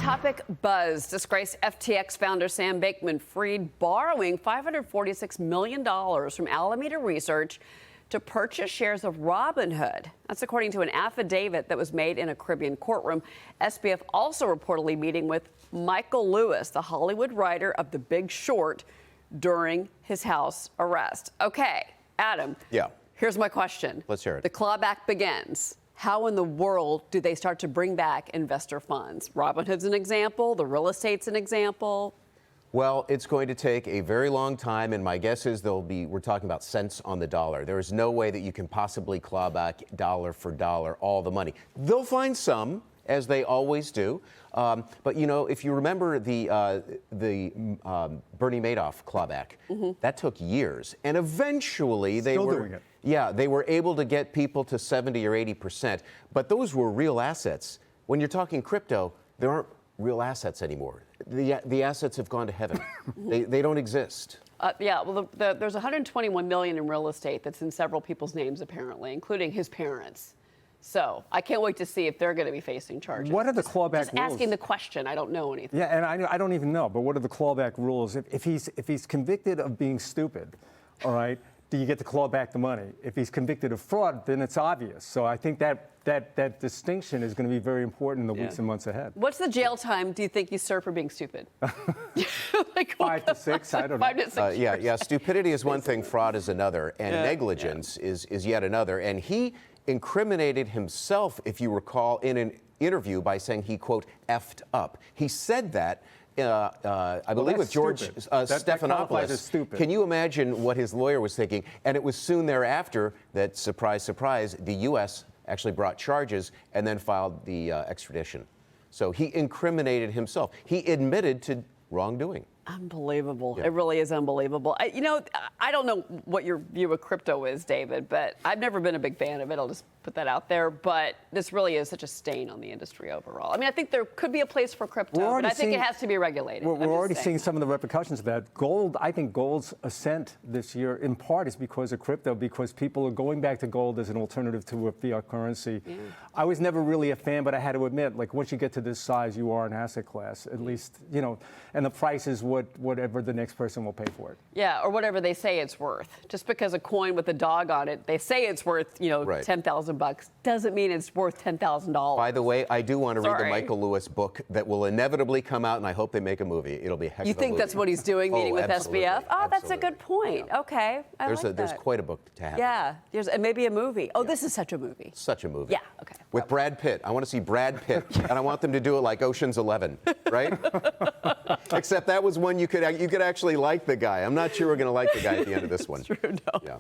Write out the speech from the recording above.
topic buzz. Disgraced FTX founder Sam Bankman-Fried borrowing $546 million from Alameda Research to purchase shares of Robinhood. That's according to an affidavit that was made in a Caribbean courtroom. SBF also reportedly meeting with Michael Lewis, the Hollywood writer of The Big Short, during his house arrest. Okay, Adam. Yeah. Here's my question. Let's hear it. The clawback begins. How in the world do they start to bring back investor funds? Robinhood's an example. The real estate's an example. Well, it's going to take a very long time, and my guess is we're talking about cents on the dollar. There is no way that you can possibly claw back dollar for dollar all the money. They'll find some, as they always do. But, you know, if you remember the Bernie Madoff clawback, that took years. And eventually they were doing it. Yeah, they were able to get people to 70 or 80%. But those were real assets. When you're talking crypto, there aren't real assets anymore. The assets have gone to heaven. They don't exist. Yeah, well, there's 121 million in real estate that's in several people's names, apparently, including his parents. So I can't wait to see if they're going to be facing charges. What are the clawback just rules? asking the question. I don't know anything. Yeah, and I don't even know. But what are the clawback rules? If he's convicted of being stupid, all right, do you get to claw back the money? If he's convicted of fraud, then it's obvious. So I think that distinction is going to be very important in the weeks and months ahead. What's the jail time do you think you serve for being stupid? Like, 5 to 6, I don't know. 5 to 6 years. Yeah, stupidity is one thing, fraud is another, and negligence is yet another. And he incriminated himself, if you recall, in an interview by saying he, quote, effed up. He said that, I believe, with George Stephanopoulos. Can you imagine what his lawyer was thinking? And it was soon thereafter that, surprise, surprise, the U.S. actually brought charges and then filed the extradition. So he incriminated himself. He admitted to wrongdoing. Unbelievable. Yeah. It really is unbelievable. I don't know what your view of crypto is, David, but I've never been a big fan of it. I'll just put that out there. But this really is such a stain on the industry overall. I mean, I think there could be a place for crypto, but I think it has to be regulated. We're already seeing some of the repercussions of that. Gold, I think gold's ascent this year, in part, is because of crypto, because people are going back to gold as an alternative to a fiat currency. Yeah. I was never really a fan, but I had to admit, like, once you get to this size, you are an asset class, at least, you know, and the price is whatever the next person will pay for it. Yeah, or whatever they say it's worth. Just because a coin with a dog on it, they say it's worth, you know, $10,000, doesn't mean it's worth $10,000. By the way, I do want to read the Michael Lewis book that will inevitably come out, and I hope they make a movie. It'll be a heck of a movie. You think that's what he's doing, meeting with SBF? Oh, that's a good point. Yeah. Okay, There's quite a book to have. Yeah, and maybe a movie. Oh, this is such a movie. Such a movie. Yeah, okay. With Brad Pitt. I want to see Brad Pitt, and I want them to do it like Ocean's 11, right? Except that was one you could actually like the guy. I'm not sure we're going to like the guy at the end of this one. True, no. Yeah.